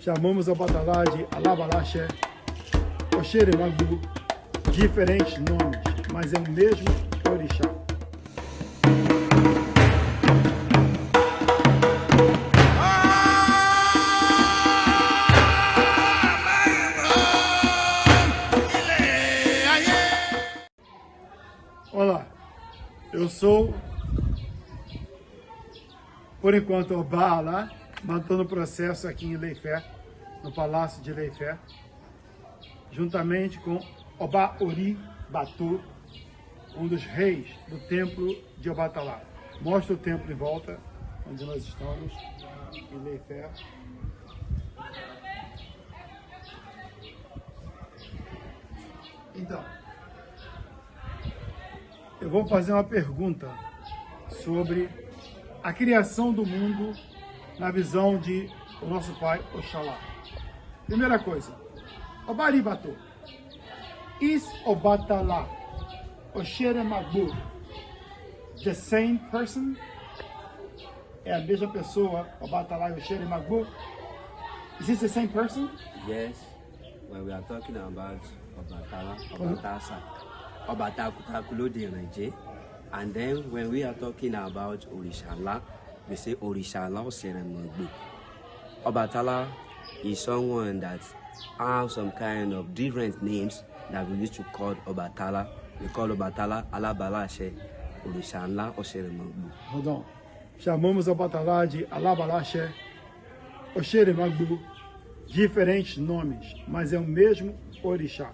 Chamamos Obàtálá de Alabalashe, Oxere Magu, diferentes nomes, mas é o mesmo orixá. Olá, eu sou, por enquanto, Obàtálá, mas estou no processo aqui em Leifé, no Palácio de Leifé, juntamente com Oribato, um dos reis do Templo de Obatala. Mostra o templo em volta, onde nós estamos, em Leifé. Então, eu vou fazer uma pergunta sobre a criação do mundo na visão de o nosso pai Oxalá. Primeira coisa, Oribato, is Obàtálá, Oxere Magu, the same person? É a mesma pessoa, Obàtálá e Oxere Magu? Is this the same person? Yes, when we are talking about Obàtálá, Obàtálá, and then when we are talking about Orishala, we say Orishala Oxere Magu. Obàtálá is someone that has some kind of different names that we used to call Obàtálá. We call Obàtálá Alabalashe, Orishala Oxere Magu. Hold on. Chamamos Obàtálá de Alabalashe, Oxere Magu, diferentes nomes, mas é o mesmo orixá.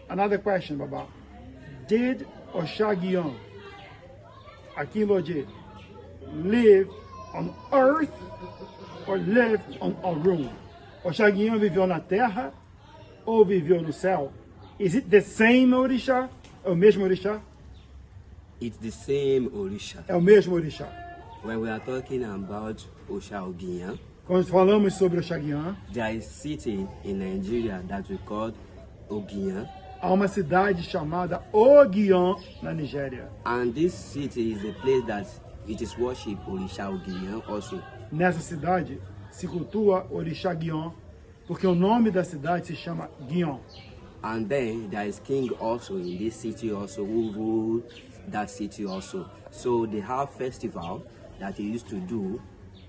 Another question, Baba. Did Oxaguian, aqui em Lodi, live on earth or live on Aworo? Oxaguian viveu na terra ou viveu no céu? Is it the same orixá? É o mesmo orixá? It's the same Orisha. É o mesmo orixá. When we are talking about Oxaguian, Quando falamos sobre Oxaguian, there is a city in Nigeria that we call Ogian, há uma cidade chamada Ogian na Nigéria. and this city is the place that it is worship Orisha Ogian also. Nessa cidade se cultua orixá Guion, porque o nome da cidade se chama Guion. And then there is king also in this city also who rule that city also. So they have festival that they used to do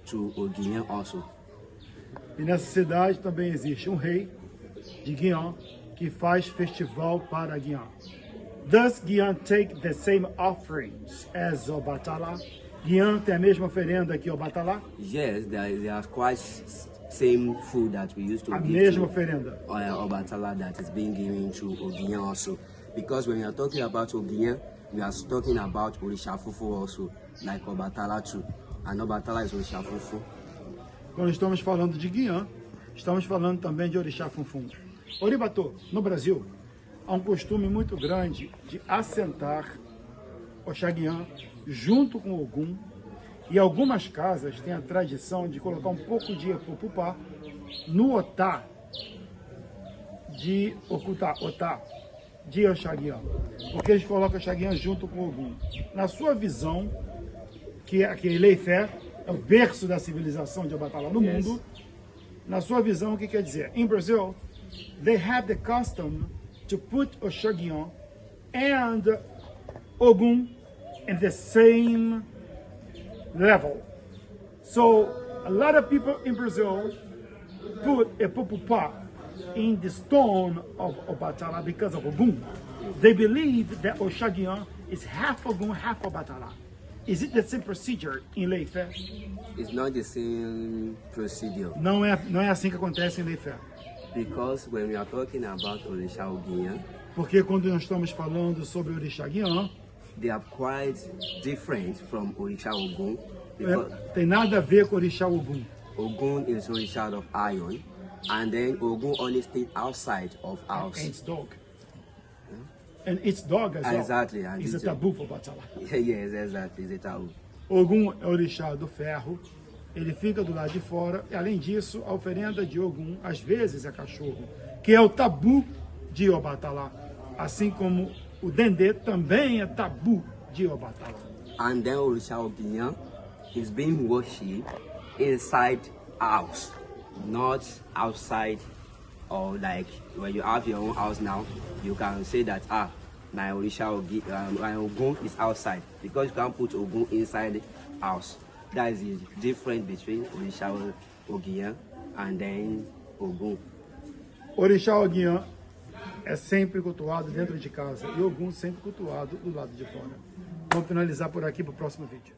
to Ogian also. E nessa cidade também existe um rei de Guion que faz festival para Guion. Does Guion take the same offerings as Obàtálá? Guion tem a mesma oferenda que Obàtálá? Yes, there are quite same food that we used to A give mesma to oferenda. Obàtálá that is being given to Ogian also. Because when we are talking about Ogian, we are talking about Orisha Fufu also, like Obàtálá too. And Obàtálá is Orisha Fufu. Quando estamos falando de Guion, estamos falando também de orixá Funfun. Oribato, no Brasil, há um costume muito grande de assentar Oxaguian junto com Ogum, e algumas casas têm a tradição de colocar um pouco de epopupá no otá de Oxaguian, porque eles colocam Oxaguian junto com Ogum. Na sua visão, que aqui Leifé é o berço da civilização de Obatala no mundo, na sua visão, o que quer dizer? In Brazil, they have the custom to put Oxaguian and Ogum in the same level. So a lot of people in Brazil put a popupá in the stone of Obatala because of Ogum. They believe that Oxaguian is half Ogum, half Obatala. Is it the same procedure in Leifé? It's not the same procedure. Não é assim que acontece em Leifé. Because when we are talking about Orisha Ogian, Porque quando nós estamos falando sobre orixá Guion, they are quite different from Orisha Ogun. Because tem nada a ver com orixá Ogum. Ogun is Orisha of iron, and then Ogun only stays outside of house. And its dog. And its dog as well. Exactly. And Is a it's tabu for Obatala. Yes, exactly. It's a taboo. Ogum é orixá do ferro, ele fica do lado de fora, e além disso, a oferenda de Ogum, às vezes, é cachorro, que é o tabu de Obatala, assim como o dendê também é tabu de Obatala. And then Orisha Ogian is being worshipped inside house. not outside, or like when you have your own house now, you can say that my Orisha my Ogun is outside, because you can't put Ogun inside the house. That is the difference between Orisha Ogiyan and then Ogun. Orixá Ogiyan é sempre cultuado dentro de casa e Ogum sempre cultuado do lado de fora. Vamos finalizar por aqui para o próximo vídeo.